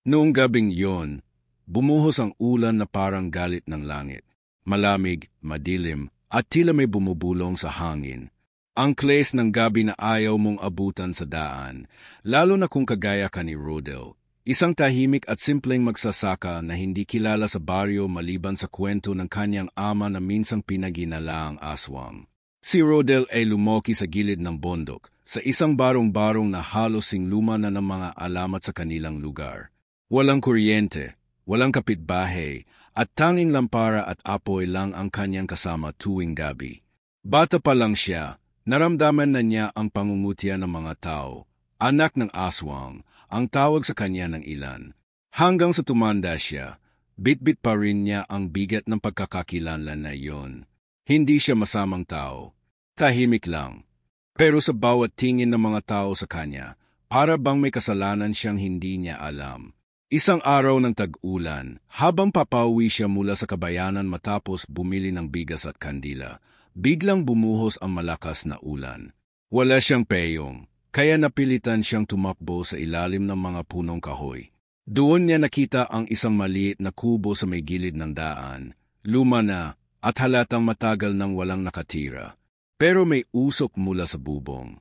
Noong gabing yon, bumuhos ang ulan na parang galit ng langit. Malamig, madilim, at tila may bumubulong sa hangin. Ang kles ng gabi na ayaw mong abutan sa daan, lalo na kung kagaya ka ni Rodel. Isang tahimik at simpleng magsasaka na hindi kilala sa baryo maliban sa kwento ng kanyang ama na minsang pinaginala ang aswang. Si Rodel ay lumoki sa gilid ng bundok, sa isang barong-barong na halos singluma na ng mga alamat sa kanilang lugar. Walang kuryente, walang kapitbahay, at tanging lampara at apoy lang ang kanyang kasama tuwing gabi. Bata pa lang siya, naramdaman na niya ang pangungutya ng mga tao. Anak ng aswang, ang tawag sa kanya ng ilan. Hanggang sa tumanda siya, bit-bit pa rin niya ang bigat ng pagkakakilanlan na iyon. Hindi siya masamang tao. Tahimik lang. Pero sa bawat tingin ng mga tao sa kanya, para bang may kasalanan siyang hindi niya alam. Isang araw ng tag-ulan, habang papauwi siya mula sa kabayanan matapos bumili ng bigas at kandila, biglang bumuhos ang malakas na ulan. Wala siyang peyong, kaya napilitan siyang tumakbo sa ilalim ng mga punong kahoy. Doon niya nakita ang isang maliit na kubo sa may gilid ng daan, luma na at halatang matagal nang walang nakatira. Pero may usok mula sa bubong.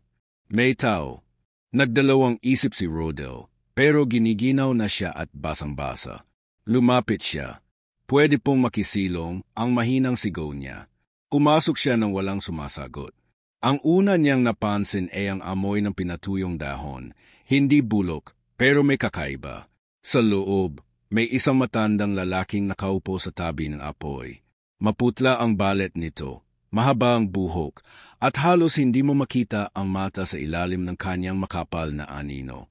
May tao. Nagdalawang isip si Rodel. Pero giniginaw na siya at basang-basa. Lumapit siya. Pwede pong makisilong ang mahinang sigaw niya. Umasok siya nang walang sumasagot. Ang una niyang napansin ay ang amoy ng pinatuyong dahon. Hindi bulok, pero may kakaiba. Sa loob, may isang matandang lalaking nakaupo sa tabi ng apoy. Maputla ang balet nito, mahaba ang buhok, at halos hindi mo makita ang mata sa ilalim ng kanyang makapal na anino.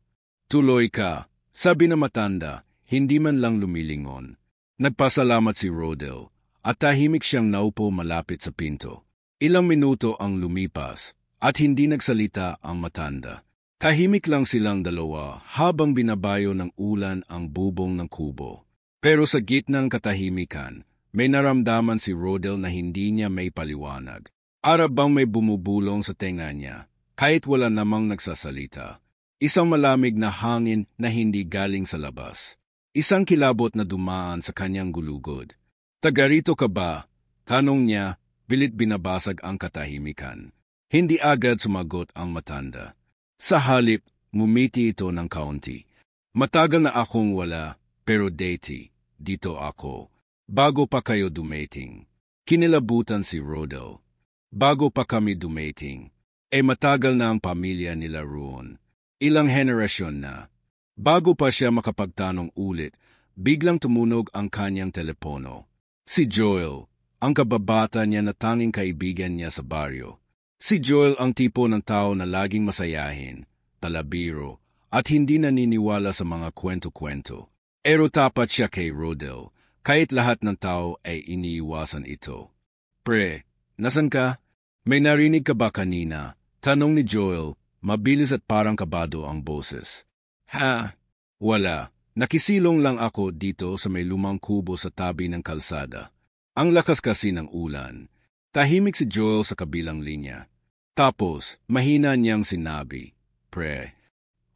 Tuloy ka, sabi na matanda, hindi man lang lumilingon. Nagpasalamat si Rodel, at tahimik siyang naupo malapit sa pinto. Ilang minuto ang lumipas, at hindi nagsalita ang matanda. Tahimik lang silang dalawa habang binabayo ng ulan ang bubong ng kubo. Pero sa gitna ng katahimikan, may naramdaman si Rodel na hindi niya may paliwanag. Bang may bumubulong sa tenga niya, kahit wala namang nagsasalita. Isang malamig na hangin na hindi galing sa labas. Isang kilabot na dumaan sa kanyang gulugod. Taga rito ka ba? Tanong niya, bilit binabasag ang katahimikan. Hindi agad sumagot ang matanda. Sa halip, ngumiti ito ng kaunti. Matagal na akong wala, pero dito ako. Bago pa kayo dumating. Kinilabutan si Rodel. Bago pa kami dumating, matagal na ang pamilya nila roon. Ilang henerasyon na. Bago pa siya makapagtanong ulit, biglang tumunog ang kanyang telepono. Si Joel, ang kababata niya na tanging kaibigan niya sa baryo. Si Joel ang tipo ng tao na laging masayahin, talabiro, at hindi naniniwala sa mga kwento-kwento. Pero tapat siya kay Rodel, kahit lahat ng tao ay iniiwasan ito. Pre, nasan ka? May narinig ka ba kanina? Tanong ni Joel. Mabilis at parang kabado ang boses. Ha? Wala. Nakisilong lang ako dito sa may lumang kubo sa tabi ng kalsada. Ang lakas kasi ng ulan. Tahimik si Joel sa kabilang linya. Tapos, mahina niyang sinabi, Pre,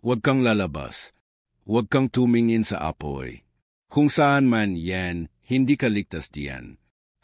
huwag kang lalabas. Huwag kang tumingin sa apoy. Kung saan man yan, hindi ka ligtas diyan.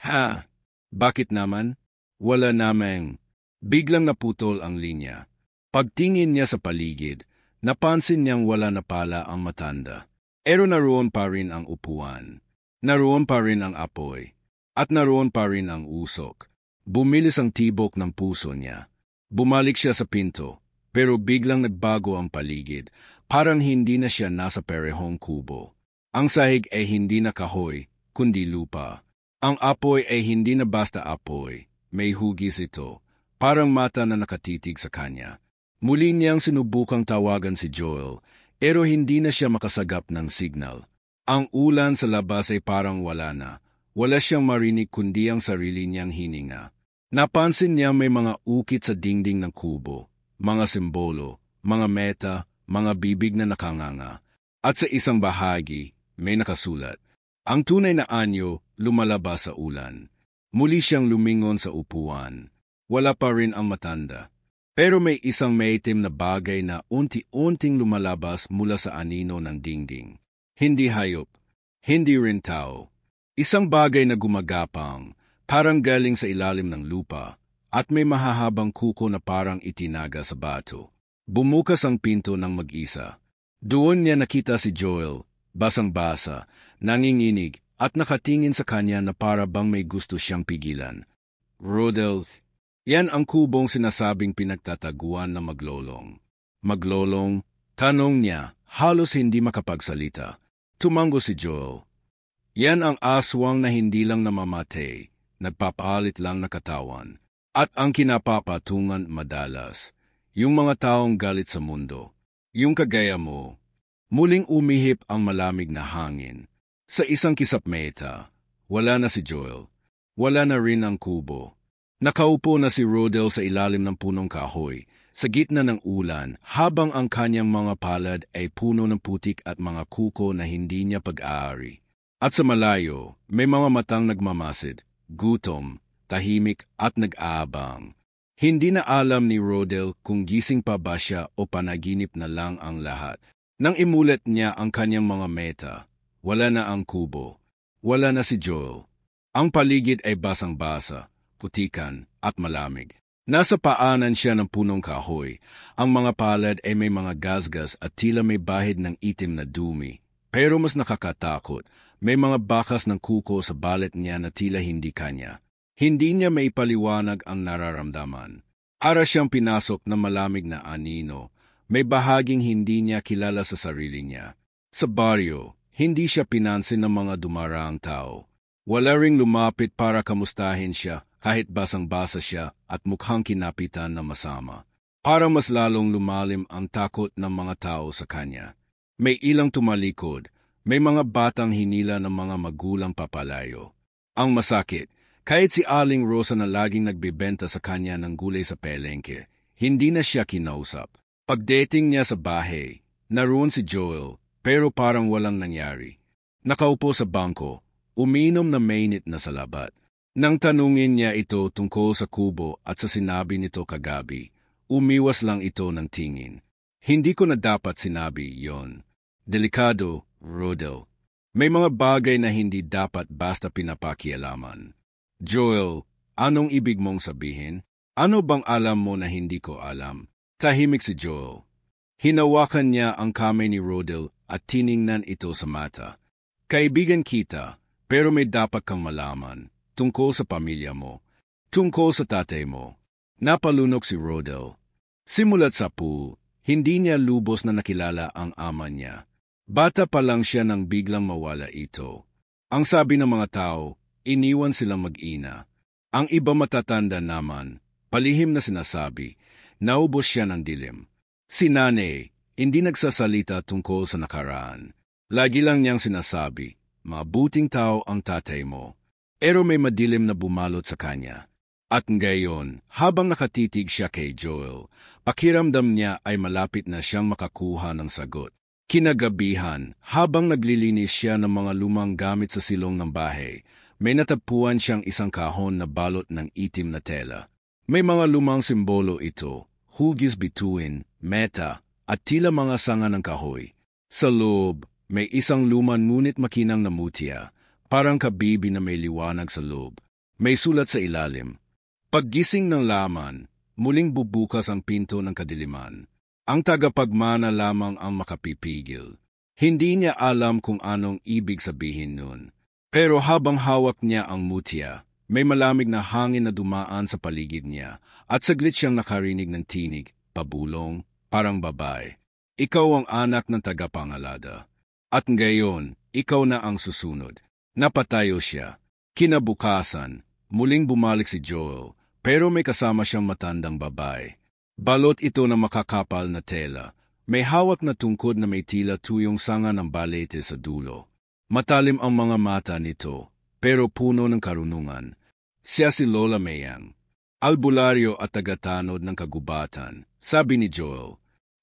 Ha? Bakit naman? Wala namang. Biglang naputol ang linya. Pagtingin niya sa paligid, napansin niyang wala na pala ang matanda. Pero naroon pa rin ang upuan. Naroon pa rin ang apoy. At naroon pa rin ang usok. Bumilis ang tibok ng puso niya. Bumalik siya sa pinto, pero biglang nagbago ang paligid. Parang hindi na siya nasa perehong kubo. Ang sahig ay hindi na kahoy, kundi lupa. Ang apoy ay hindi na basta apoy. May hugis ito, parang mata na nakatitig sa kanya. Muli niyang sinubukang tawagan si Joel, pero hindi na siya makasagap ng signal. Ang ulan sa labas ay parang wala na. Wala siyang marinig kundi ang sarili niyang hininga. Napansin niya may mga ukit sa dingding ng kubo, mga simbolo, mga meta, mga bibig na nakanganga. At sa isang bahagi, may nakasulat. Ang tunay na anyo lumalabas sa ulan. Muli siyang lumingon sa upuan. Wala pa rin ang matanda. Pero may isang maitim na bagay na unti-unting lumalabas mula sa anino ng dingding. Hindi hayop, hindi rin tao. Isang bagay na gumagapang, parang galing sa ilalim ng lupa, at may mahahabang kuko na parang itinaga sa bato. Bumukas ang pinto ng mag-isa. Doon niya nakita si Joel, basang-basa, nanginginig, at nakatingin sa kanya na para bang may gusto siyang pigilan. Rodel, yan ang kubong sinasabing pinagtataguan na maglolong. Maglolong? Tanong niya, halos hindi makapagsalita. Tumango si Joel. Yan ang aswang na hindi lang namamatay, nagpapalit lang na katawan. At ang kinapapatungan madalas, yung mga taong galit sa mundo, yung kagaya mo. Muling umihip ang malamig na hangin. Sa isang kisapmeta, wala na si Joel. Wala na rin ang kubo. Nakaupo na si Rodel sa ilalim ng punong kahoy, sa gitna ng ulan, habang ang kanyang mga palad ay puno ng putik at mga kuko na hindi niya pag-aari. At sa malayo, may mga matang nagmamasid, gutom, tahimik at nag-aabang. Hindi na alam ni Rodel kung gising pa ba siya o panaginip na lang ang lahat. Nang imulat niya ang kanyang mga meta, wala na ang kubo, wala na si Joel. Ang paligid ay basang-basa, putikan at malamig. Nasa paanan siya ng punong kahoy. Ang mga palad ay may mga gasgas at tila may bahid ng itim na dumi. Pero mas nakakatakot, may mga bakas ng kuko sa balat niya na tila hindi kanya. Hindi niya may paliwanag ang nararamdaman. Ara siyang pinasok na malamig na anino. May bahaging hindi niya kilala sa sarili niya. Sa baryo, hindi siya pinansin ng mga dumaraang tao. Wala ring lumapit para kamustahin siya kahit basang-basa siya at mukhang kinapitan na masama. Para mas lalong lumalim ang takot ng mga tao sa kanya. May ilang tumalikod, may mga batang hinila ng mga magulang papalayo. Ang masakit, kahit si Aling Rosa na laging nagbibenta sa kanya ng gulay sa pelengke, hindi na siya kinausap. Pagdating niya sa bahay, naroon si Joel, pero parang walang nangyari. Nakaupo sa bangko, uminom na mainit na salabat. Nang tanungin niya ito tungkol sa kubo at sa sinabi nito kagabi, umiwas lang ito ng tingin. Hindi ko na dapat sinabi yon. Delikado, Rodel. May mga bagay na hindi dapat basta pinapakialaman. Joel, anong ibig mong sabihin? Ano bang alam mo na hindi ko alam? Tahimik si Joel. Hinawakan niya ang kamay ni Rodel at tiningnan ito sa mata. Kaibigan kita, pero may dapat kang malaman. Tungkol sa pamilya mo. Tungkol sa tatay mo. Napalunok si Rodel. Simulat sa pool, hindi niya lubos na nakilala ang ama niya. Bata pa lang siya nang biglang mawala ito. Ang sabi ng mga tao, iniwan silang mag-ina. Ang iba matatanda naman, palihim na sinasabi, naubos siya ng dilim. Si Nanay, hindi nagsasalita tungkol sa nakaraan. Lagi lang niyang sinasabi, mabuting tao ang tatay mo. Pero may madilim na bumalot sa kanya. At ngayon, habang nakatitig siya kay Joel, pakiramdam niya ay malapit na siyang makakuha ng sagot. Kinagabihan, habang naglilinis siya ng mga lumang gamit sa silong ng bahay, may natagpuan siyang isang kahon na balot ng itim na tela. May mga lumang simbolo ito, hugis bituin, meta, at tila mga sanga ng kahoy. Sa loob, may isang luman ngunit makinang na mutya, parang kabibi na may liwanag sa loob. May sulat sa ilalim. Paggising ng laman, muling bubukas ang pinto ng kadiliman. Ang tagapagmana lamang ang makapipigil. Hindi niya alam kung anong ibig sabihin nun. Pero habang hawak niya ang mutya, may malamig na hangin na dumaan sa paligid niya at saglit siyang nakarinig ng tinig, pabulong, parang babae. Ikaw ang anak ng tagapangalada. At ngayon, ikaw na ang susunod. Napatayo siya. Kinabukasan, muling bumalik si Joel, pero may kasama siyang matandang babae. Balot ito na makakapal na tela. May hawak na tungkod na may tila tuyong sanga ng balete sa dulo. Matalim ang mga mata nito, pero puno ng karunungan. Siya si Lola Mayang, albularyo at tagatanod ng kagubatan, sabi ni Joel.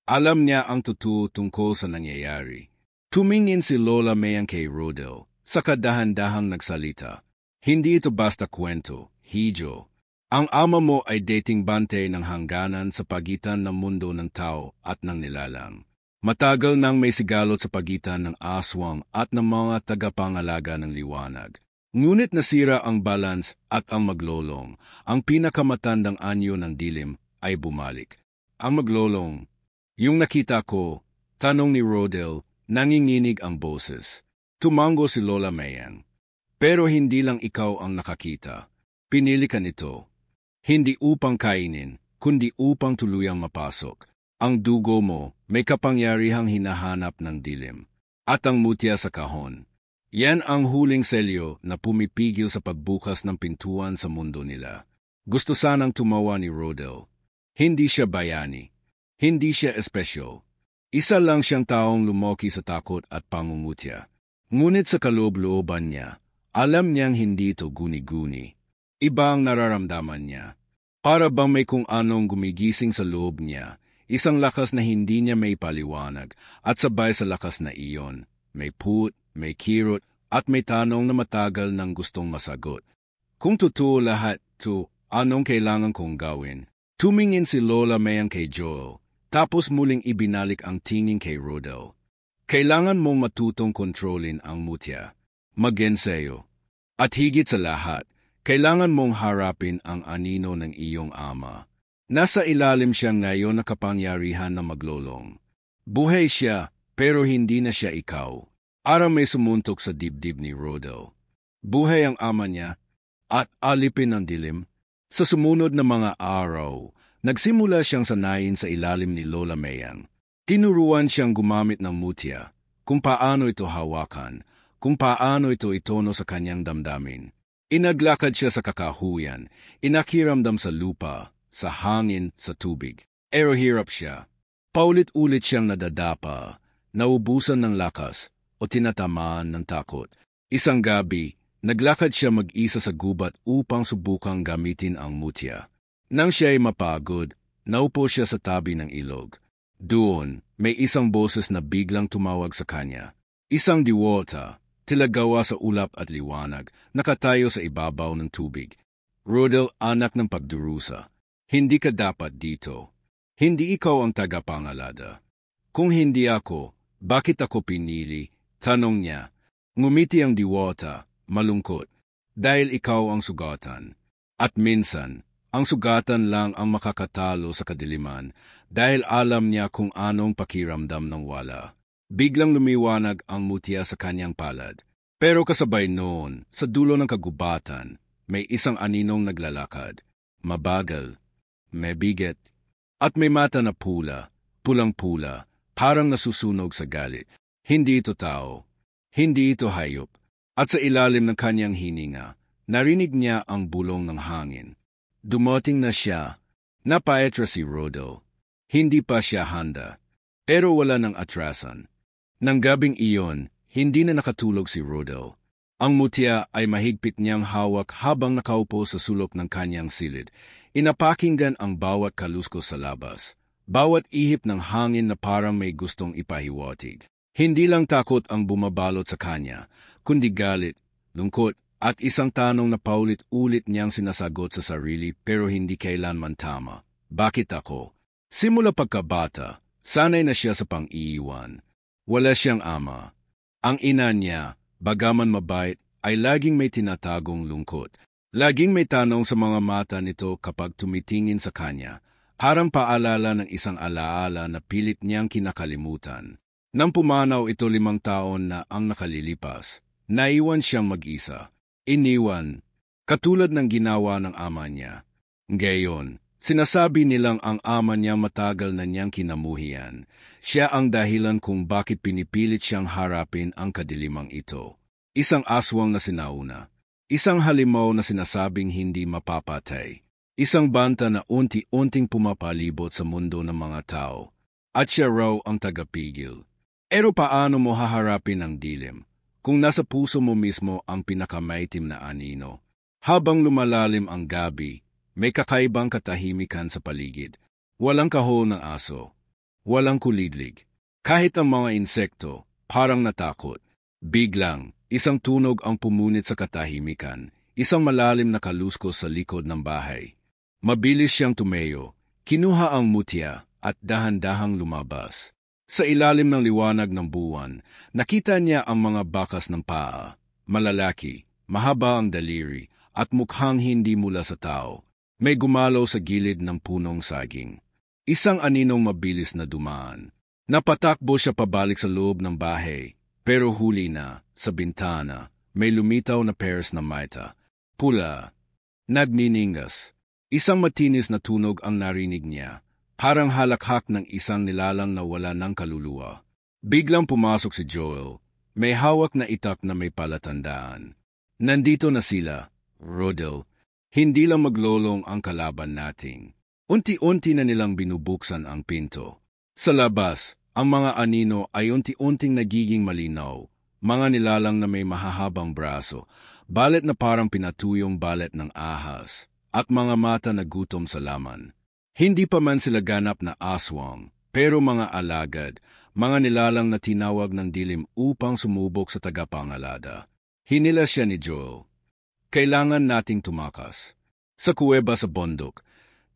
Alam niya ang totoo tungkol sa nangyayari. Tumingin si Lola Mayang kay Rodel, saka dahan-dahang nagsalita. Hindi ito basta kwento, Hijo. Ang ama mo ay dating bante ng hangganan sa pagitan ng mundo ng tao at ng nilalang. Matagal nang may sigalot sa pagitan ng aswang at ng mga tagapangalaga ng liwanag. Ngunit nasira ang balance at ang maglolong. Ang pinakamatandang anyo ng dilim ay bumalik. Ang maglolong. Yung nakita ko, tanong ni Rodel, nanginginig ang boses. Tumango si Lola Mayang. Pero hindi lang ikaw ang nakakita. Pinili ka nito. Hindi upang kainin, kundi upang tuluyang mapasok. Ang dugo mo may kapangyarihang hinahanap ng dilim. At ang mutya sa kahon. Yan ang huling selyo na pumipigil sa pagbukas ng pintuan sa mundo nila. Gusto sanang tumawa ni Rodel. Hindi siya bayani. Hindi siya espesyal. Isa lang siyang taong lumoki sa takot at pangungutya. Ngunit sa kaloob-looban niya, alam niyang hindi ito guni-guni. Iba ang nararamdaman niya. Para bang may kung anong gumigising sa loob niya, isang lakas na hindi niya may paliwanag at sabay sa lakas na iyon. May put, may kirot, at may tanong na matagal nang gustong masagot. Kung totoo lahat to, anong kailangan kong gawin? Tumingin si Lola Mayang kay Joel. Tapos muling ibinalik ang tingin kay Rodel. Kailangan mong matutong kontrolin ang mutya. Magenseyo. At higit sa lahat, kailangan mong harapin ang anino ng iyong ama. Nasa ilalim siya ngayon na kapangyarihan na maglolong. Buhay siya, pero hindi na siya ikaw. Arang may sumuntok sa dibdib ni Rodel. Buhay ang ama niya, at alipin ang dilim. Sa sumunod na mga araw, nagsimula siyang sanayin sa ilalim ni Lola Mayang. Tinuruan siyang gumamit ng mutya, kung paano ito hawakan, kung paano ito itono sa kanyang damdamin. Inaglakad siya sa kakahuyan, inakiramdam sa lupa, sa hangin, sa tubig. Pero hirap siya. Paulit-ulit siyang nadadapa, naubusan ng lakas, o tinatamaan ng takot. Isang gabi, naglakad siya mag-isa sa gubat upang subukang gamitin ang mutya. Nang siya ay mapagod, naupo siya sa tabi ng ilog. Doon, may isang boses na biglang tumawag sa kanya. Isang diwata, tilagawa sa ulap at liwanag, nakatayo sa ibabaw ng tubig. Rodel, anak ng pagdurusa, hindi ka dapat dito. Hindi ikaw ang tagapangalada. Kung hindi ako, bakit ako pinili? Tanong niya. Ngumiti ang diwata, malungkot, dahil ikaw ang sugatan. At minsan, ang sugatan lang ang makakatalo sa kadiliman dahil alam niya kung anong pakiramdam ng wala. Biglang lumiwanag ang mutya sa kanyang palad. Pero kasabay noon, sa dulo ng kagubatan, may isang aninong naglalakad. Mabagal, may bigat, at may mata na pula, pulang-pula, parang nasusunog sa galit. Hindi ito tao, hindi ito hayop, at sa ilalim ng kanyang hininga, narinig niya ang bulong ng hangin. Dumating na siya, napaetra si Rodel. Hindi pa siya handa, pero wala ng atrasan. Nang gabing iyon, hindi na nakatulog si Rodel. Ang mutya ay mahigpit niyang hawak habang nakaupo sa sulok ng kanyang silid. Inapakinggan ang bawat kaluskos sa labas, bawat ihip ng hangin na parang may gustong ipahiwatig. Hindi lang takot ang bumabalot sa kanya, kundi galit, lungkot, at isang tanong na paulit-ulit niyang sinasagot sa sarili pero hindi kailanman tama. Bakit ako? Simula pagkabata, sanay na siya sa pang-iiwan. Wala siyang ama. Ang ina niya, bagaman mabait, ay laging may tinatagong lungkot. Laging may tanong sa mga mata nito kapag tumitingin sa kanya, parang paalala ng isang alaala na pilit niyang kinakalimutan. Nang pumanaw ito 5 taon na ang nakalilipas, naiwan siyang mag-isa. Iniwan, katulad ng ginawa ng ama niya. Ngayon, sinasabi nilang ang ama niya matagal na niyang kinamuhian. Siya ang dahilan kung bakit pinipilit siyang harapin ang kadilimang ito. Isang aswang na sinauna. Isang halimaw na sinasabing hindi mapapatay. Isang banta na unti-unting pumapalibot sa mundo ng mga tao. At siya raw ang tagapigil. Pero paano mo haharapin ang dilim kung nasa puso mo mismo ang pinakamaitim na anino? Habang lumalalim ang gabi, may kakaibang katahimikan sa paligid. Walang kahol ng aso. Walang kulidlig. Kahit ang mga insekto, parang natakot. Biglang, isang tunog ang pumunit sa katahimikan, isang malalim na kaluskos sa likod ng bahay. Mabilis siyang tumayo, kinuha ang mutya at dahan-dahang lumabas. Sa ilalim ng liwanag ng buwan, nakita niya ang mga bakas ng paa, malalaki, mahaba ang daliri, at mukhang hindi mula sa tao. May gumalaw sa gilid ng punong saging. Isang aninong mabilis na dumaan. Napatakbo siya pabalik sa loob ng bahay, pero huli na, sa bintana, may lumitaw na pairs na mata. Pula. Nagniningas. Isang matinis na tunog ang narinig niya, parang halakhak ng isang nilalang na wala ng kaluluwa. Biglang pumasok si Joel, may hawak na itak na may palatandaan. Nandito na sila, Rodel. Hindi lang maglolong ang kalaban nating. Unti-unti na nilang binubuksan ang pinto. Sa labas, ang mga anino ay unti-unting nagiging malinaw, mga nilalang na may mahahabang braso, balet na parang pinatuyong balet ng ahas, at mga mata na gutom sa laman. Hindi pa man sila ganap na aswang, pero mga alagad, mga nilalang na tinawag ng dilim upang sumubok sa tagapangalada. Hinila siya ni Joel. Kailangan nating tumakas. Sa kuweba sa bundok,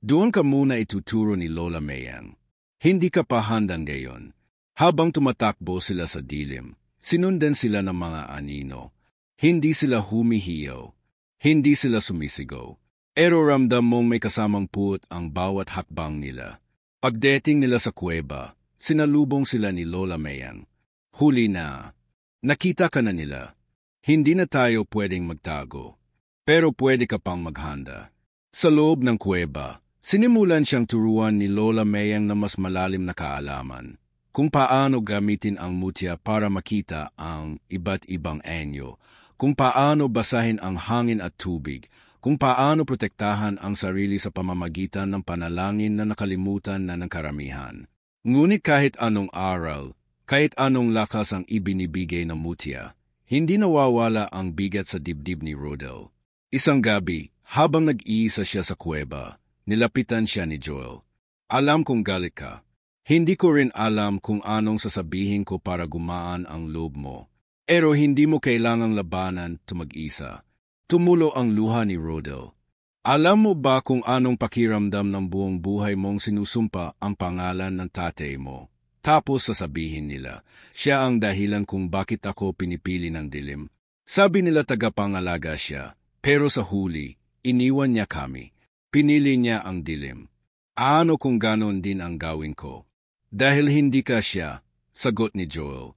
doon ka muna ituturo ni Lola Mayang. Hindi ka pa handang gayon. Habang tumatakbo sila sa dilim, sinundan sila ng mga anino. Hindi sila humihiyaw. Hindi sila sumisigaw. Pero ramdam mong may kasamang puot ang bawat hakbang nila. Pagdating nila sa kuweba, sinalubong sila ni Lola Mayang. Huli na. Nakita ka na nila. Hindi na tayo pwedeng magtago. Pero pwede ka pang maghanda. Sa loob ng kuweba, sinimulan siyang turuan ni Lola Mayang na mas malalim na kaalaman kung paano gamitin ang mutya para makita ang iba't ibang anyo, kung paano basahin ang hangin at tubig, kung paano protektahan ang sarili sa pamamagitan ng panalangin na nakalimutan na ng karamihan. Ngunit kahit anong aral, kahit anong lakas ang ibinibigay ng mutya, hindi nawawala ang bigat sa dibdib ni Rodel. Isang gabi, habang nag-iisa siya sa kuweba, nilapitan siya ni Joel. Alam kong galit ka. Hindi ko rin alam kung anong sasabihin ko para gumaan ang loob mo. Pero hindi mo kailangang labanan to mag-isa. Tumulo ang luha ni Rodel. Alam mo ba kung anong pakiramdam ng buong buhay mong sinusumpa ang pangalan ng tatay mo? Tapos sasabihin nila, siya ang dahilan kung bakit ako pinipili ng dilim. Sabi nila tagapangalaga siya. Pero sa huli, iniwan niya kami. Pinili niya ang dilim. Ano kung ganon din ang gawin ko? Dahil hindi ka siya, sagot ni Joel.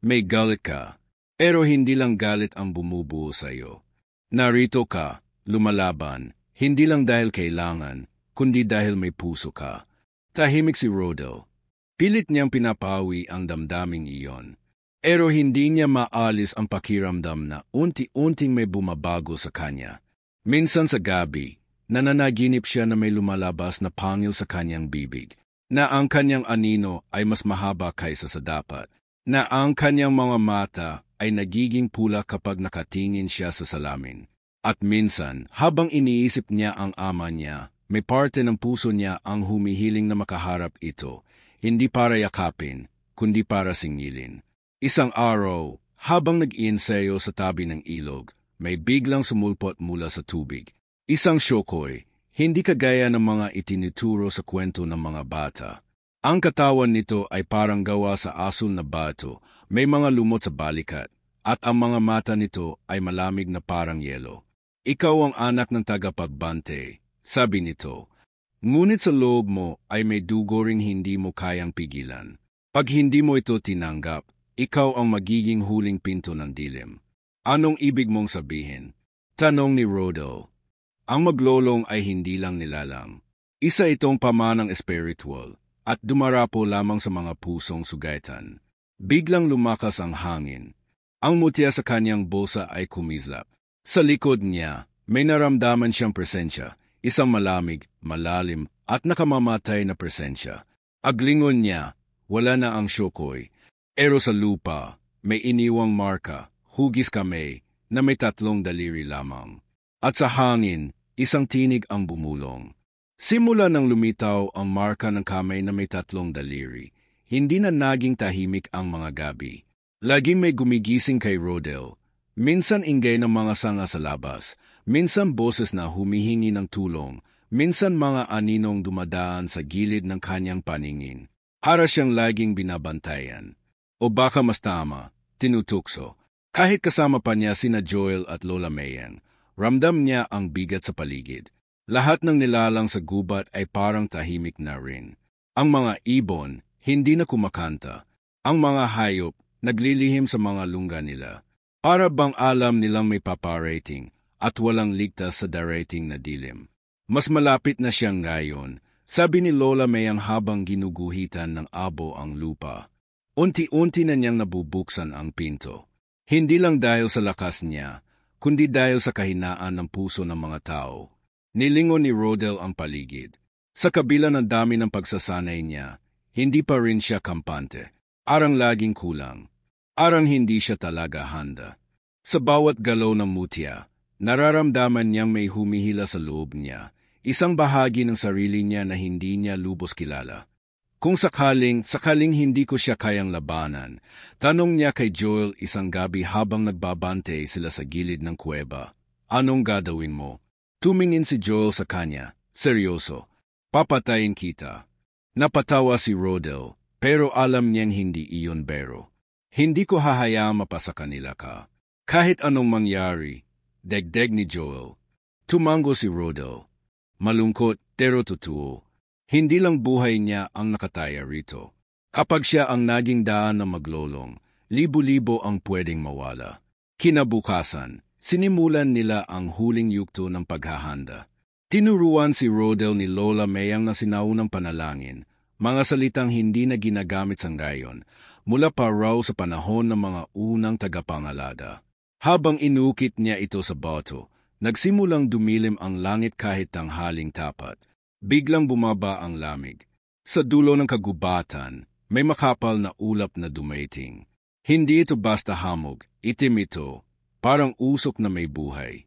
May galit ka, pero hindi lang galit ang bumubuo sa iyo. Narito ka, lumalaban, hindi lang dahil kailangan, kundi dahil may puso ka. Tahimik si Rodel. Pilit niyang pinapawi ang damdaming iyon. Pero hindi niya maalis ang pakiramdam na unti-unting may bumabago sa kanya. Minsan sa gabi, nananaginip siya na may lumalabas na pangil sa kanyang bibig, na ang kanyang anino ay mas mahaba kaysa sa dapat, na ang kanyang mga mata ay nagiging pula kapag nakatingin siya sa salamin. At minsan, habang iniisip niya ang ama niya, may parte ng puso niya ang humihiling na makaharap ito, hindi para yakapin, kundi para singilin. Isang araw, habang nag-iensayo sa tabi ng ilog, may biglang sumulpot mula sa tubig. Isang syokoy, hindi kagaya ng mga itinuturo sa kwento ng mga bata. Ang katawan nito ay parang gawa sa asul na bato, may mga lumot sa balikat, at ang mga mata nito ay malamig na parang yelo. Ikaw ang anak ng tagapagbante, sabi nito. Ngunit sa loob mo ay may dugo ring hindi mo kayang pigilan. Pag hindi mo ito tinanggap, ikaw ang magiging huling pinto ng dilim. Anong ibig mong sabihin? Tanong ni Rodel. Ang maglolong ay hindi lang nilalang. Isa itong pamanang espiritual at dumarapo lamang sa mga pusong sugatan. Biglang lumakas ang hangin. Ang mutya sa kanyang bulsa ay kumislap. Sa likod niya, may naramdaman siyang presensya, isang malamig, malalim at nakamamatay na presensya. Aglingon niya, wala na ang syokoy. Pero sa lupa, may iniwang marka, hugis kamay, na may 3 daliri lamang. At sa hangin, isang tinig ang bumulong. Simula nang lumitaw ang marka ng kamay na may 3 daliri, hindi na naging tahimik ang mga gabi. Laging may gumigising kay Rodel. Minsan ingay ng mga sanga sa labas, minsan boses na humihingi ng tulong, minsan mga aninong dumadaan sa gilid ng kanyang paningin. Para siyang laging binabantayan. O baka mas tama, tinutukso. Kahit kasama pa niya sina Joel at Lola Mayang, ramdam niya ang bigat sa paligid. Lahat ng nilalang sa gubat ay parang tahimik na rin. Ang mga ibon, hindi na kumakanta. Ang mga hayop, naglilihim sa mga lungga nila. Para bang alam nilang may paparating at walang ligtas sa darating na dilim. Mas malapit na siyang ngayon, sabi ni Lola Mayang habang ginuguhitan ng abo ang lupa. Unti-unti na niyang nabubuksan ang pinto. Hindi lang dahil sa lakas niya, kundi dahil sa kahinaan ng puso ng mga tao. Nilingon ni Rodel ang paligid. Sa kabila ng dami ng pagsasanay niya, hindi pa rin siya kampante. Arang laging kulang. Arang hindi siya talaga handa. Sa bawat galaw ng mutya, nararamdaman niyang may humihila sa loob niya, isang bahagi ng sarili niya na hindi niya lubos kilala. Kung sakaling hindi ko siya kayang labanan, tanong niya kay Joel isang gabi habang nagbabante sila sa gilid ng kuweba. Anong gagawin mo? Tumingin si Joel sa kanya, seryoso. Papatayin kita. Napatawa si Rodel, pero alam niyang hindi iyon bero. Hindi ko hahayaang mapasa kanila ka. Kahit anong mangyari, degdeg ni Joel. Tumango si Rodel. Malungkot, pero totoo. Hindi lang buhay niya ang nakataya rito. Kapag siya ang naging daan na maglolong, libo-libo ang pwedeng mawala. Kinabukasan, sinimulan nila ang huling yugto ng paghahanda. Tinuruan si Rodel ni Lola Mayang na sinaunang panalangin, mga salitang hindi na ginagamit sa ngayon, mula pa raw sa panahon ng mga unang tagapangalada. Habang inukit niya ito sa bato, nagsimulang dumilim ang langit kahit tanghaling tapat. Biglang bumaba ang lamig. Sa dulo ng kagubatan, may makapal na ulap na dumating. Hindi ito basta hamog, itim ito, parang usok na may buhay.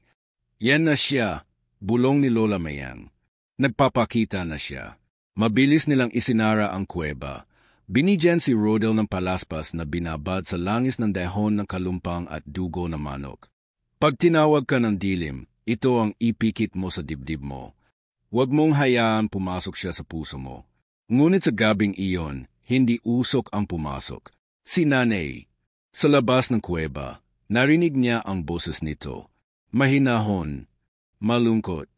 Yan na siya, bulong ni Lola Mayang. Nagpapakita na siya. Mabilis nilang isinara ang kuweba. Binigyan si Rodel ng palaspas na binabad sa langis ng dahon ng kalumpang at dugo ng manok. Pag tinawag ka ng dilim, ito ang ipikit mo sa dibdib mo. Huwag mong hayaan pumasok siya sa puso mo. Ngunit sa gabing iyon, hindi usok ang pumasok. Si Nanay. Sa labas ng kuweba, narinig niya ang boses nito. Mahinahon. Malungkot.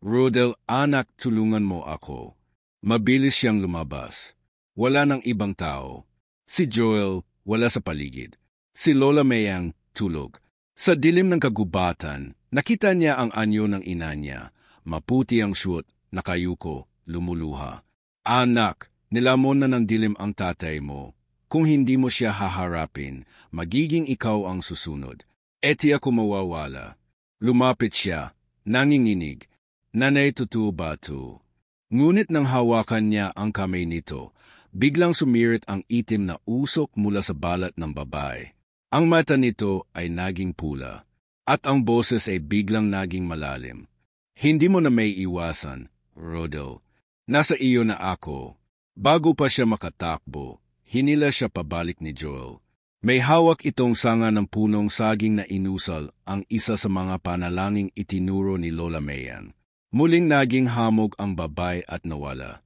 Rodel, anak, tulungan mo ako. Mabilis siyang lumabas. Wala ng ibang tao. Si Joel, wala sa paligid. Si Lola Mayang, tulog. Sa dilim ng kagubatan, nakita niya ang anyo ng ina niya. Maputi ang siyot, nakayuko, lumuluha. Anak, nilamon na ng dilim ang tatay mo. Kung hindi mo siya haharapin, magiging ikaw ang susunod. Eti ako mawawala. Lumapit siya, nanginginig. Nanay, totoo ba ito? Ngunit nang hawakan niya ang kamay nito, biglang sumirit ang itim na usok mula sa balat ng babae. Ang mata nito ay naging pula, at ang boses ay biglang naging malalim. Hindi mo na may iwasan, Rodel. Nasa iyo na ako. Bago pa siya makatakbo, hinila siya pabalik ni Joel. May hawak itong sanga ng punong saging na inusal ang isa sa mga panalangin itinuro ni Lola Mayang. Muling naging hamog ang babae at nawala.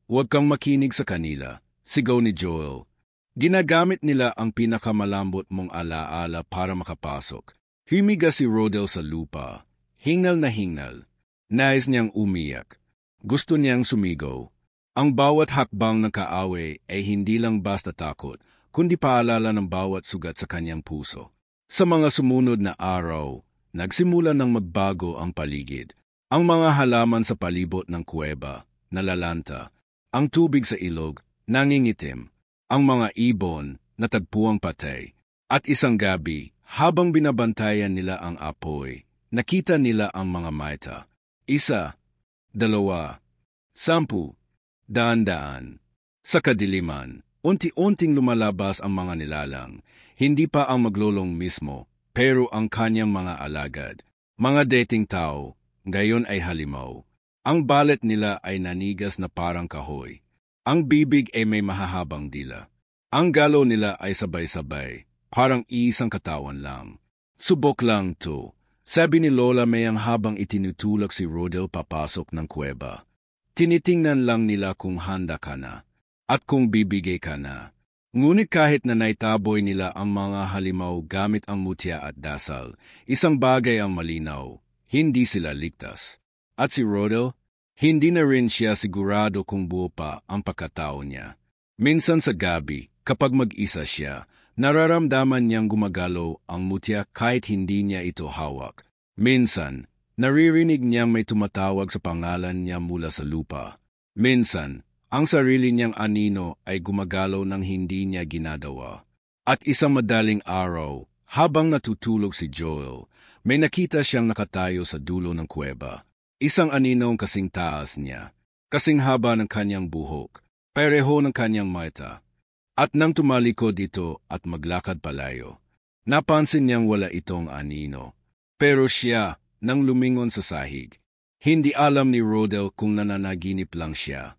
Huwag kang makinig sa kanila, sigaw ni Joel. Ginagamit nila ang pinakamalambot mong alaala para makapasok. Humiga si Rodel sa lupa. Hingal na hingal. Nais niyang umiyak. Gusto niyang sumigaw. Ang bawat hakbang ng kaaway ay hindi lang basta takot, kundi paalala ng bawat sugat sa kanyang puso. Sa mga sumunod na araw, nagsimula ng magbago ang paligid. Ang mga halaman sa palibot ng kuweba, nalalanta. Ang tubig sa ilog, nangingitim. Ang mga ibon, natagpuang patay. At isang gabi, habang binabantayan nila ang apoy, nakita nila ang mga maita. 1, 2, 10, daan-daan. Sa kadiliman, unti-unting lumalabas ang mga nilalang, hindi pa ang maglolong mismo, pero ang kanyang mga alagad. Mga dating tao, gayon ay halimaw. Ang balet nila ay nanigas na parang kahoy. Ang bibig ay may mahahabang dila. Ang galaw nila ay sabay-sabay, parang isang katawan lang. Subok lang to, sabi ni Lola Mayang habang itinutulak si Rodel papasok ng kuweba. Tinitingnan lang nila kung handa ka na. at kung bibigay ka na. Ngunit kahit na naitaboy nila ang mga halimaw gamit ang mutya at dasal, isang bagay ang malinaw, hindi sila ligtas. At si Rodel, hindi na rin siya sigurado kung buo pa ang pagkatao niya. Minsan sa gabi, kapag mag-isa siya, nararamdaman niyang gumagalaw ang mutya kahit hindi niya ito hawak. Minsan, naririnig niyang may tumatawag sa pangalan niya mula sa lupa. Minsan, ang sarili niyang anino ay gumagalaw ng hindi niya ginagawa. At isang madaling araw, habang natutulog si Joel, may nakita siyang nakatayo sa dulo ng kuweba. Isang aninong kasing taas niya, kasing haba ng kanyang buhok, pareho ng kanyang mata. At nang tumalikod dito at maglakad palayo, napansin niyang wala itong anino. Pero siya, nang lumingon sa sahig, hindi alam ni Rodel kung nananaginip lang siya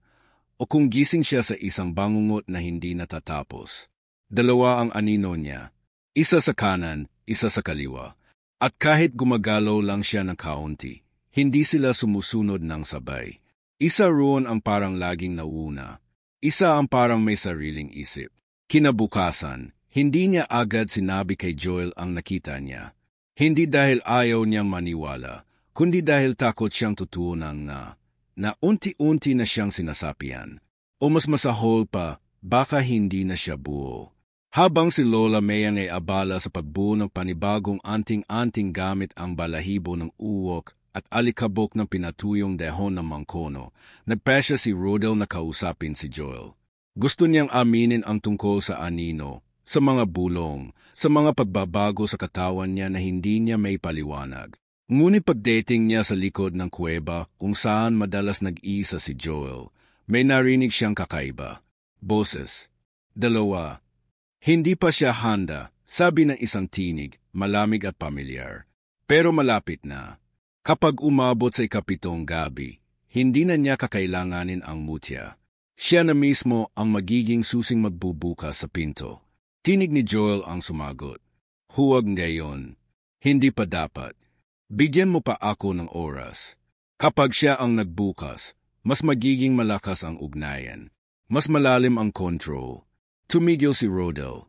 o kung gising siya sa isang bangungot na hindi natatapos. Dalawa ang anino niya, isa sa kanan, isa sa kaliwa. At kahit gumagalaw lang siya ng kaunti, hindi sila sumusunod ng sabay. Isa roon ang parang laging nauna, isa ang parang may sariling isip. Kinabukasan, hindi niya agad sinabi kay Joel ang nakita niya. Hindi dahil ayaw niyang maniwala, kundi dahil takot siyang tutunan na unti-unti na siyang sinasapian. O mas masahol pa, baka hindi na siya buo. Habang si Lola Mayang ay abala sa pagbuo ng panibagong anting-anting gamit ang balahibo ng uwok at alikabok ng pinatuyong dehon ng mangkono, nagpasya si Rodel na kausapin si Joel. Gusto niyang aminin ang tungkol sa anino, sa mga bulong, sa mga pagbabago sa katawan niya na hindi niya may paliwanag. Ngunit pagdating niya sa likod ng kuweba kung saan madalas nag-iisa si Joel, may narinig siyang kakaiba. Boses. Dalawa. Hindi pa siya handa, sabi ng isang tinig, malamig at pamilyar. Pero malapit na. Kapag umabot sa ikapitong gabi, hindi na niya kakailanganin ang mutya. Siya na mismo ang magiging susing magbubukas sa pinto. Tinig ni Joel ang sumagot. Huwag ngayon. Hindi pa dapat. Bigyan mo pa ako ng oras. Kapag siya ang nagbukas, mas magiging malakas ang ugnayan. Mas malalim ang control. Tumigil si Rodel.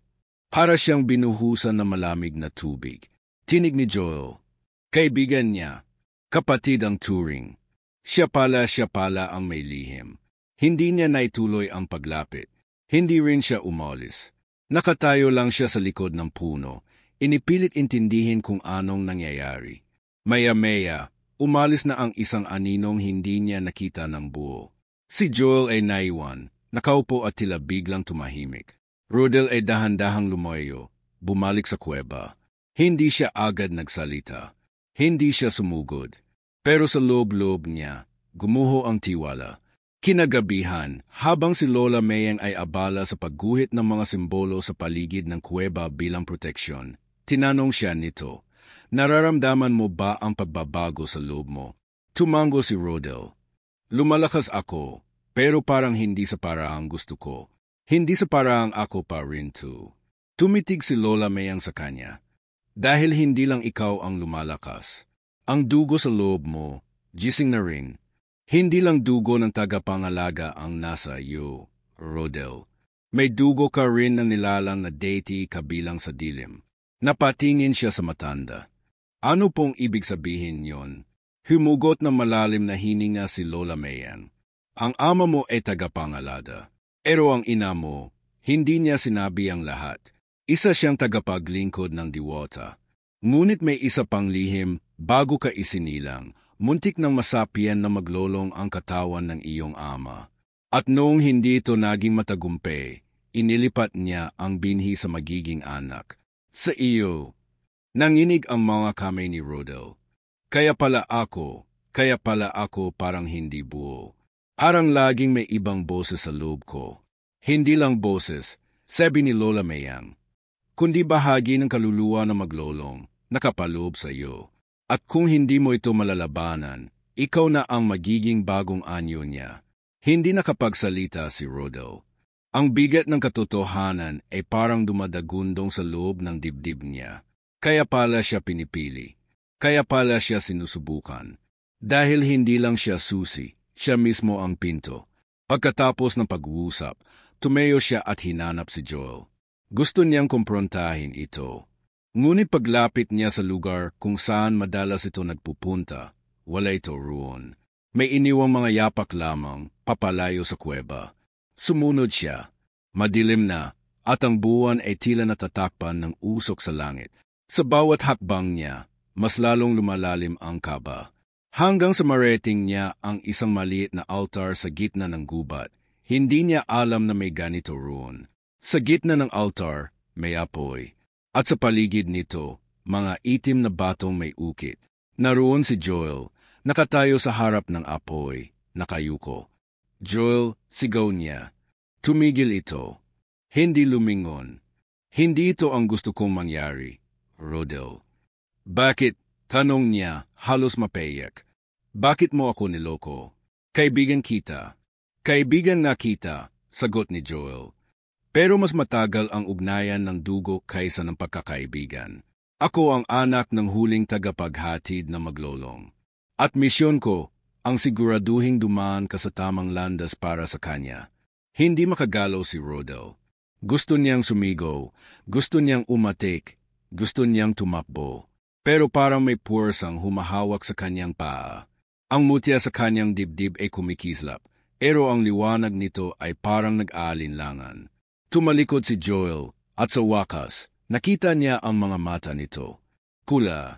Para siyang binuhusan ng malamig na tubig. Tinig ni Joel. Kaibigan niya. Kapatid ang Turing. Siya pala ang may lihim. Hindi niya naituloy ang paglapit. Hindi rin siya umalis. Nakatayo lang siya sa likod ng puno. Inipilit intindihin kung anong nangyayari. Maya-maya, umalis na ang isang aninong hindi niya nakita ng buo. Si Joel ay naiwan, nakaupo at tila biglang tumahimik. Rodel ay dahan-dahang lumayo, bumalik sa kuweba. Hindi siya agad nagsalita. Hindi siya sumugod. Pero sa loob-loob niya, gumuho ang tiwala. Kinagabihan, habang si Lola Mayang ay abala sa pagguhit ng mga simbolo sa paligid ng kuweba bilang proteksyon, tinanong siya nito. Nararamdaman mo ba ang pagbabago sa loob mo? Tumango si Rodel. Lumalakas ako, pero parang hindi sa paraang gusto ko. Hindi sa paraang ako pa rin to. Tumitig si Lola Mayang sa kanya. Dahil hindi lang ikaw ang lumalakas. Ang dugo sa loob mo, gising na rin. Hindi lang dugo ng tagapangalaga ang nasa iyo, Rodel. May dugo ka rin na nilalang na deity kabilang sa dilim. Napatingin siya sa matanda. Ano pong ibig sabihin yon? Humugot na malalim na hininga si Lola Mayang. Ang ama mo ay tagapangalada. Pero ang ina mo, hindi niya sinabi ang lahat. Isa siyang tagapaglingkod ng diwata. Ngunit may isa pang lihim bago ka isinilang. Muntik nang masapian na maglolong ang katawan ng iyong ama. At noong hindi ito naging matagumpay, inilipat niya ang binhi sa magiging anak. Sa iyo. Nanginig ang mga kamay ni Rodel. Kaya pala ako parang hindi buo. Parang laging may ibang boses sa loob ko. Hindi lang boses, sabi ni Lola Mayang, kundi bahagi ng kaluluwa na maglolong, nakapaloob sa iyo. At kung hindi mo ito malalabanan, ikaw na ang magiging bagong anyo niya. Hindi nakapagsalita si Rodel. Ang bigat ng katotohanan ay parang dumadagundong sa loob ng dibdib niya. Kaya pala siya pinipili. Kaya pala siya sinusubukan. Dahil hindi lang siya susi, siya mismo ang pinto. Pagkatapos ng pag-uusap, Tumayo siya at hinanap si Joel. Gusto niyang kumprontahin ito. Ngunit paglapit niya sa lugar kung saan madalas ito nagpupunta, wala ito roon. May iniwang mga yapak lamang, papalayo sa kuweba. Sumunod siya. Madilim na, at ang buwan ay tila natatakpan ng usok sa langit. Sa bawat hakbang niya, mas lalong lumalalim ang kaba. Hanggang sa marating niya ang isang maliit na altar sa gitna ng gubat. Hindi niya alam na may ganito roon. Sa gitna ng altar, may apoy. At sa paligid nito, mga itim na batong may ukit. Naroon si Joel, nakatayo sa harap ng apoy, nakayuko. Joel, sigaw niya. Tumigil ito. Hindi lumingon. Hindi ito ang gusto kong mangyari, Rodel. Bakit? Tanong niya, halos mapayak. Bakit mo ako niloko? Kaibigan kita. Kaibigan nga kita, sagot ni Joel. Pero mas matagal ang ugnayan ng dugo kaysa ng pagkakaibigan. Ako ang anak ng huling tagapaghatid na maglolong. At misyon ko, ang siguraduhing dumaan ka sa tamang landas para sa kanya. Hindi makagalaw si Rodel. Gusto niyang sumigaw, gusto niyang umatik, gusto niyang tumakbo. Pero parang may puwersang humahawak sa kanyang paa. Ang mutya sa kanyang dibdib ay kumikislap. Pero ang liwanag nito ay parang nag-aalinlangan. Tumalikod si Joel, at sa wakas, nakita niya ang mga mata nito. Kula,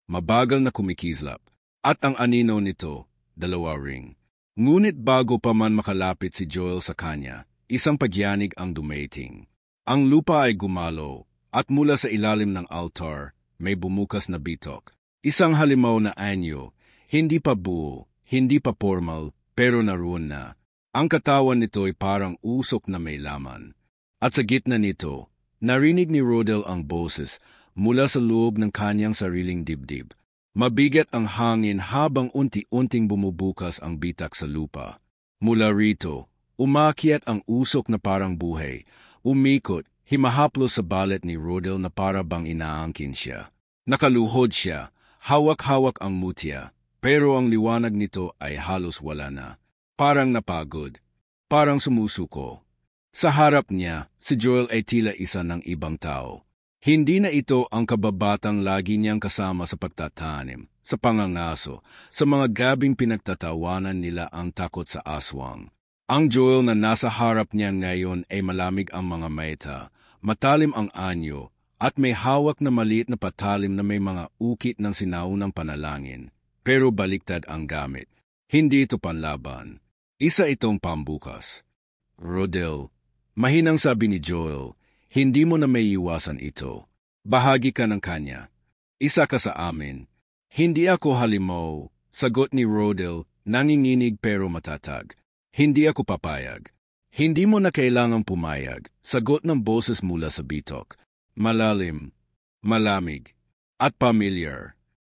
mabagal na kumikislap, at ang anino nito, dalawa ring. Ngunit bago pa man makalapit si Joel sa kanya, isang pagyanig ang dumating. Ang lupa ay gumalaw, at mula sa ilalim ng altar, may bumukas na bitok. Isang halimaw na anyo, hindi pa buo, hindi pa formal, pero naroon na. Ang katawan nito ay parang usok na may laman. At sa gitna nito, narinig ni Rodel ang boses mula sa loob ng kanyang sariling dibdib. Mabigat ang hangin habang unti-unting bumubukas ang bitak sa lupa. Mula rito, umakyat ang usok na parang buhay. Umikot, himahaplos sa balat ni Rodel na para bang inaangkin siya. Nakaluhod siya, hawak-hawak ang mutya. Pero ang liwanag nito ay halos wala na. Parang napagod. Parang sumusuko. Sa harap niya, si Joel ay tila isa ng ibang tao. Hindi na ito ang kababatang lagi niyang kasama sa pagtatanim, sa pangangaso, sa mga gabing pinagtatawanan nila ang takot sa aswang. Ang Joel na nasa harap niya ngayon ay malamig ang mga mata, matalim ang anyo, at may hawak na maliit na patalim na may mga ukit ng sinaunang panalangin. Pero baliktad ang gamit. Hindi ito panlaban. Isa itong pambukas. Rodel, mahinang sabi ni Joel, hindi mo na may iwasan ito. Bahagi ka ng kanya. Isa ka sa amin. Hindi ako halimaw, sagot ni Rodel, nanginginig pero matatag. Hindi ako papayag. Hindi mo na kailangang pumayag, sagot ng boses mula sa bitok. Malalim, malamig, at familiar.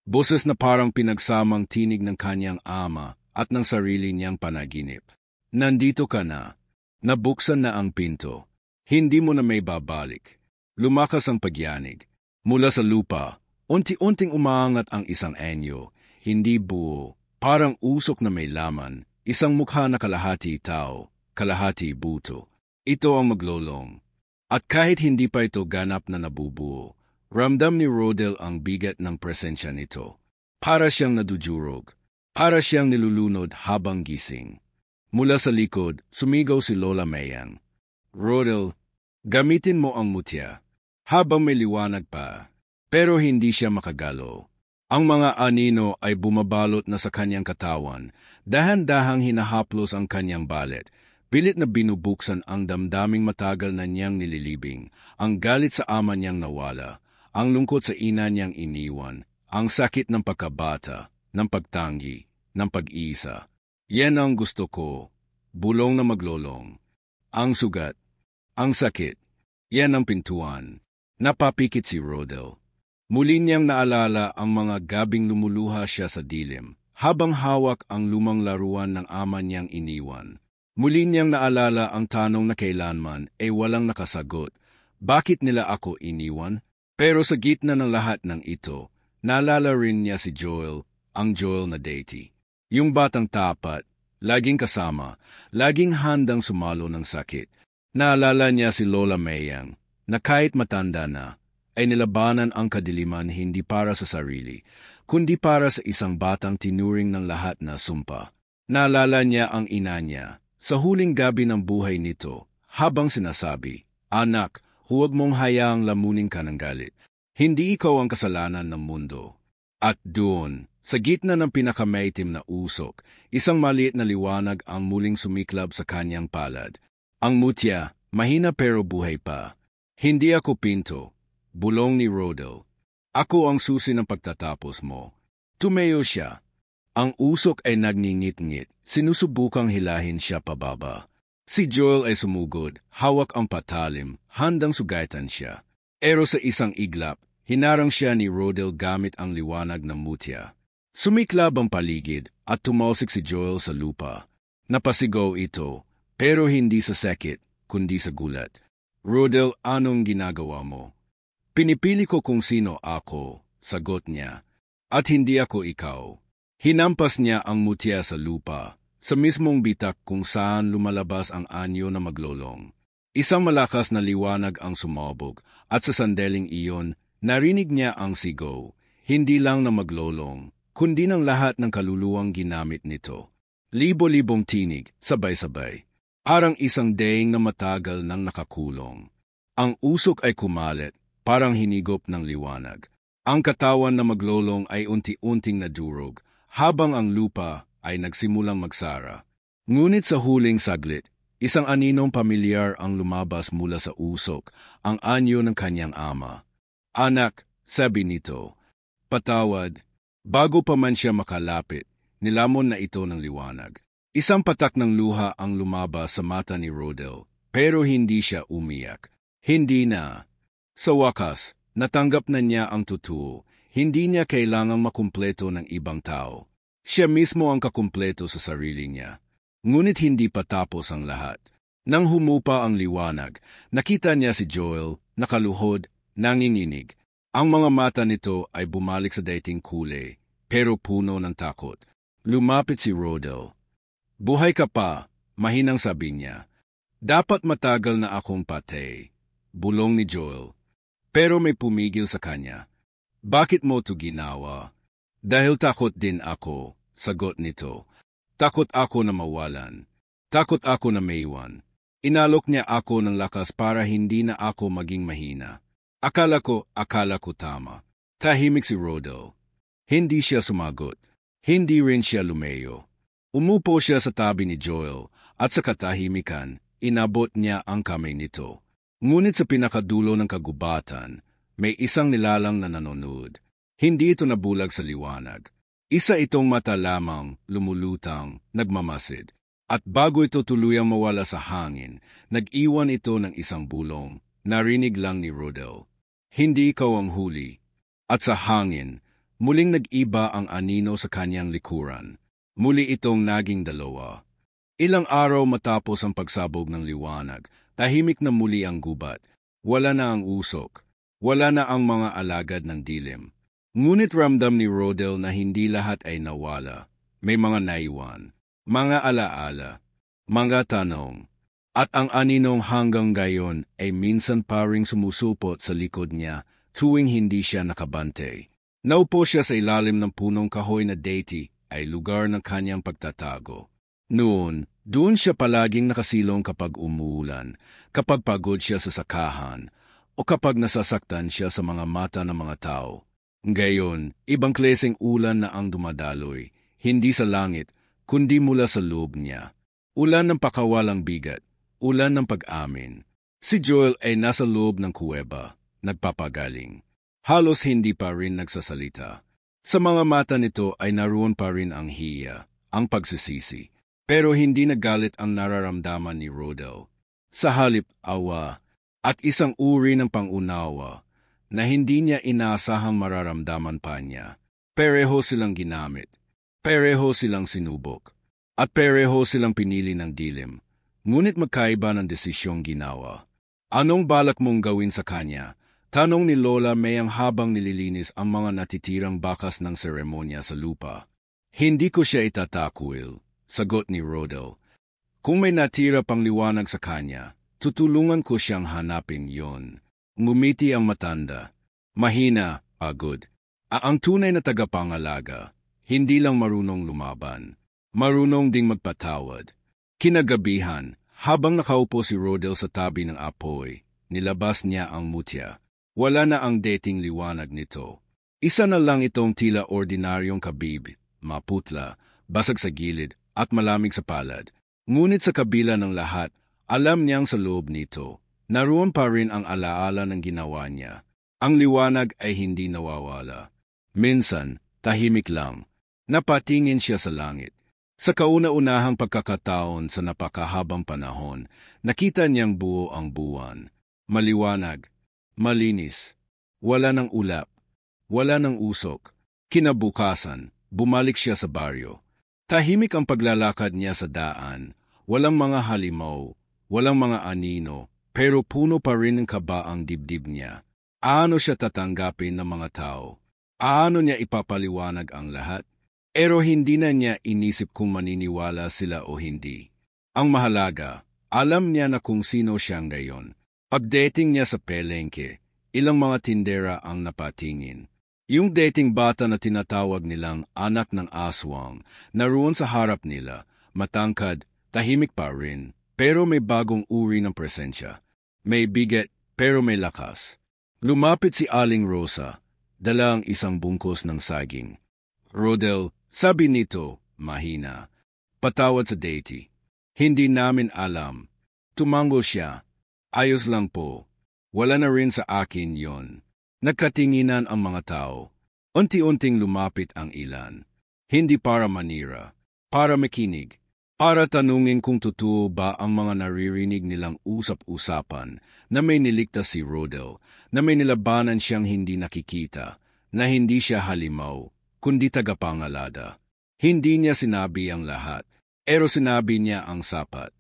Boses na parang pinagsamang tinig ng kanyang ama at ng sarili niyang panaginip. Nandito ka na. Nabuksan na ang pinto. Hindi mo na may babalik. Lumakas ang pagyanig. Mula sa lupa, unti-unting umaangat ang isang anyo. Hindi buo, parang usok na may laman. Isang mukha na kalahati tao, kalahati buto. Ito ang maglolong. At kahit hindi pa ito ganap na nabubuo, ramdam ni Rodel ang bigat ng presensya nito. Para siyang nadudurog. Para siyang nilulunod habang gising. Mula sa likod, sumigaw si Lola Mayang. Rodel, gamitin mo ang mutya. Habang may liwanag pa. Pero hindi siya makagalaw. Ang mga anino ay bumabalot na sa kanyang katawan. Dahan-dahang hinahaplos ang kanyang balet. Pilit na binubuksan ang damdaming matagal na niyang nililibing. Ang galit sa ama niyang nawala. Ang lungkot sa ina niyang iniwan, ang sakit ng pagkabata, ng pagtanggi, ng pag-iisa. Yan ang gusto ko, bulong na maglolong. Ang sugat, ang sakit, yan ang pintuan. Napapikit si Rodel. Muli niyang naalala ang mga gabing lumuluha siya sa dilim, habang hawak ang lumang laruan ng ama niyang iniwan. Muli niyang naalala ang tanong na kailanman ay walang nakasagot. Bakit nila ako iniwan? Pero sa gitna ng lahat ng ito, naalala rin niya si Joel, ang Joel na dati. Yung batang tapat, laging kasama, laging handang sumalo ng sakit. Naalala niya si Lola Mayang, na kahit matanda na, ay nilabanan ang kadiliman hindi para sa sarili, kundi para sa isang batang tinuring ng lahat na sumpa. Naalala niya ang ina niya, sa huling gabi ng buhay nito, habang sinasabi, "Anak, huwag mong hayaang lamunin ka ng galit. Hindi ikaw ang kasalanan ng mundo." At doon, sa gitna ng pinakamaitim na usok, isang maliit na liwanag ang muling sumiklab sa kanyang palad. Ang mutya, mahina pero buhay pa. "Hindi ako pinto," bulong ni Rodel. "Ako ang susi ng pagtatapos mo." Tumayo siya. Ang usok ay nagngingit-ngit, sinusubukang hilahin siya pababa. Si Joel ay sumugod, hawak ang patalim, handang sugatan siya. Pero sa isang iglap, hinarang siya ni Rodel gamit ang liwanag ng mutya. Sumiklab ang paligid at tumalsik si Joel sa lupa. Napasigaw ito, pero hindi sa sakit, kundi sa gulat. "Rodel, anong ginagawa mo?" "Pinipili ko kung sino ako," sagot niya. "At hindi ako ikaw." Hinampas niya ang mutya sa lupa, sa mismong bitak kung saan lumalabas ang anyo na maglolong. Isang malakas na liwanag ang sumabog, at sa sandaling iyon, narinig niya ang sigaw, hindi lang na maglolong, kundi ng lahat ng kaluluwang ginamit nito. Libo-libong tinig, sabay-sabay. Parang isang daing na matagal nang nakakulong. Ang usok ay kumalit, parang hinigop ng liwanag. Ang katawan na maglolong ay unti-unting nadurog, habang ang lupa ay nagsimulang magsara. Ngunit sa huling saglit, isang aninong pamilyar ang lumabas mula sa usok, ang anyo ng kanyang ama. "Anak," sabi nito, "patawad." Bago pa man siya makalapit, nilamon na ito ng liwanag. Isang patak ng luha ang lumabas sa mata ni Rodel, pero hindi siya umiyak. Hindi na. Sa wakas, natanggap na niya ang totoo. Hindi niya kailangang makumpleto ng ibang tao. Siya mismo ang kakumpleto sa sarili niya. Ngunit hindi pa tapos ang lahat. Nang humupa ang liwanag, nakita niya si Joel, nakaluhod, nanginginig. Ang mga mata nito ay bumalik sa dating kulay, pero puno ng takot. Lumapit si Rodel. "Buhay ka pa," mahinang sabi niya. "Dapat matagal na akong patay," bulong ni Joel. Pero may pumigil sa kanya. "Bakit mo to ginawa?" "Dahil takot din ako," sagot nito. "Takot ako na mawalan. Takot ako na maiwan." Inalok niya ako ng lakas para hindi na ako maging mahina. Akala ko tama. Tahimik si Rodel. Hindi siya sumagot. Hindi rin siya lumayo. Umupo siya sa tabi ni Joel at sa katahimikan, inabot niya ang kamay nito. Ngunit sa pinakadulo ng kagubatan, may isang nilalang na nanonood. Hindi ito nabulag sa liwanag. Isa itong mata lamang, lumulutang, nagmamasid. At bago ito tuluyang mawala sa hangin, nag-iwan ito ng isang bulong. Narinig lang ni Rodel, "Hindi ikaw ang huli." At sa hangin, muling nag-iba ang anino sa kanyang likuran. Muli itong naging dalawa. Ilang araw matapos ang pagsabog ng liwanag, tahimik na muli ang gubat. Wala na ang usok. Wala na ang mga alagad ng dilim. Ngunit ramdam ni Rodel na hindi lahat ay nawala. May mga naiwan, mga alaala, mga tanong. At ang aninong hanggang gayon ay minsan pa ring sumusupot sa likod niya tuwing hindi siya nakabantay. Naupo siya sa ilalim ng punong kahoy na deity ay lugar ng kanyang pagtatago. Noon, doon siya palaging nakasilong kapag umuulan, kapag pagod siya sa sakahan, o kapag nasasaktan siya sa mga mata ng mga tao. Ngayon, ibang klaseng ulan na ang dumadaloy, hindi sa langit, kundi mula sa loob niya. Ulan ng pakawalang bigat. Ulan ng pag-amin. Si Joel ay nasa loob ng kuweba, nagpapagaling. Halos hindi pa rin nagsasalita. Sa mga mata nito ay naroon pa rin ang hiya, ang pagsisisi. Pero hindi nagalit ang nararamdaman ni Rodel. Sa halip, awa, at isang uri ng pangunawa na hindi niya inaasahang mararamdaman pa niya. Pareho silang ginamit. Pareho silang sinubok. At pareho silang pinili ng dilim. Ngunit magkaiba ng desisyong ginawa. "Anong balak mong gawin sa kanya?" tanong ni Lola Mayang habang nililinis ang mga natitirang bakas ng seremonya sa lupa. "Hindi ko siya itatakwil," sagot ni Rodel. "Kung may natira pang liwanag sa kanya, Tutulungan ko siyang hanapin yon. Ngumiti ang matanda. Mahina, pagod. Ang tunay na tagapangalaga, hindi lang marunong lumaban, marunong ding magpatawad. Kinagabihan, habang nakaupo si Rodel sa tabi ng apoy, nilabas niya ang mutya. Wala na ang dating liwanag nito. Isa na lang itong tila ordinaryong kabib, maputla, basag sa gilid at malamig sa palad. Ngunit sa kabila ng lahat, alam niyang sa loob nito, naroon pa rin ang alaala ng ginawa niya. Ang liwanag ay hindi nawawala. Minsan, tahimik lang. Napatingin siya sa langit. Sa kauna-unahang pagkakataon sa napakahabang panahon, nakita niyang buo ang buwan. Maliwanag, malinis, wala ng ulap, wala ng usok. Kinabukasan, bumalik siya sa baryo. Tahimik ang paglalakad niya sa daan. Walang mga halimaw, walang mga anino, pero puno pa rin ng kaba ang dibdib niya. Aano siya tatanggapin ng mga tao? Aano niya ipapaliwanag ang lahat? Pero hindi na niya inisip kung maniniwala sila o hindi. Ang mahalaga, alam niya na kung sino siya ngayon. Pagdating niya sa pelengke, ilang mga tindera ang napatingin. Yung dating bata na tinatawag nilang anak ng aswang, naroon sa harap nila, matangkad, tahimik pa rin, pero may bagong uri ng presensya. May bigat, pero may lakas. Lumapit si Aling Rosa, dala ang isang bungkos ng saging. Rodel, sabi nito, mahina, patawad sa deity. Hindi namin alam. Tumango siya. Ayos lang po. Wala na rin sa akin yon. Nagkatinginan ang mga tao. Unti-unting lumapit ang ilan. Hindi para manira, para makinig. Para tanungin kung totoo ba ang mga naririnig nilang usap-usapan na may niligtas si Rodel, na may nilabanan siyang hindi nakikita, na hindi siya halimaw, kundi tagapangalada. Hindi niya sinabi ang lahat, pero sinabi niya ang sapat.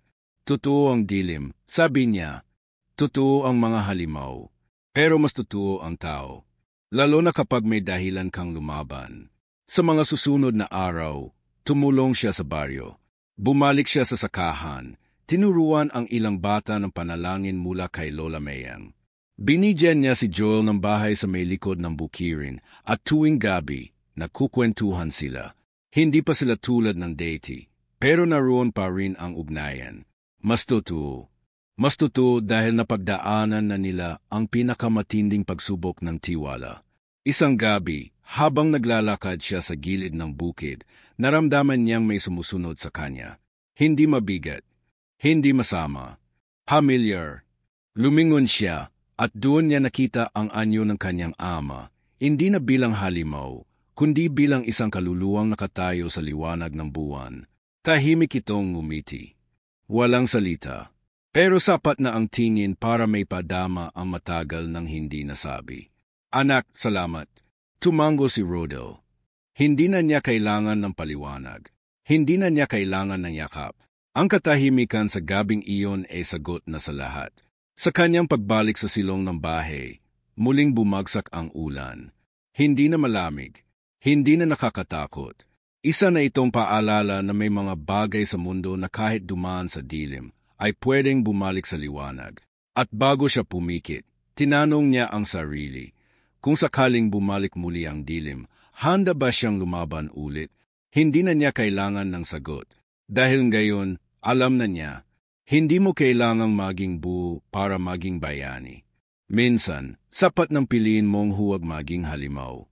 Totoo ang dilim, sabi niya. Totoo ang mga halimaw, pero mas totoo ang tao. Lalo na kapag may dahilan kang lumaban. Sa mga susunod na araw, tumulong siya sa baryo. Bumalik siya sa sakahan, tinuruan ang ilang bata ng panalangin mula kay Lola Mayang. Binigyan niya si Joel ng bahay sa may likod ng bukirin at tuwing gabi, nagkukwentuhan sila. Hindi pa sila tulad ng deity, pero naroon pa rin ang ugnayan. Mas totoo dahil napagdaanan na nila ang pinakamatinding pagsubok ng tiwala. Isang gabi, habang naglalakad siya sa gilid ng bukid, naramdaman niyang may sumusunod sa kanya. Hindi mabigat, hindi masama, familiar. Lumingon siya at doon niya nakita ang anyo ng kanyang ama, hindi na bilang halimaw, kundi bilang isang kaluluwang nakatayo sa liwanag ng buwan. Tahimik itong ngumiti. Walang salita, pero sapat na ang tingin para may padama ang matagal ng hindi nasabi. Anak, salamat. Tumango si Rodel. Hindi na niya kailangan ng paliwanag. Hindi na niya kailangan ng yakap. Ang katahimikan sa gabing iyon ay sagot na sa lahat. Sa kanyang pagbalik sa silong ng bahay, muling bumagsak ang ulan. Hindi na malamig. Hindi na nakakatakot. Isa na itong paalala na may mga bagay sa mundo na kahit dumaan sa dilim, ay pwedeng bumalik sa liwanag. At bago siya pumikit, tinanong niya ang sarili, kung sakaling bumalik muli ang dilim, handa ba siyang lumaban ulit? Hindi na niya kailangan ng sagot. Dahil ngayon, alam na niya, hindi mo kailangang maging buo para maging bayani. Minsan, sapat ng piliin mong huwag maging halimaw.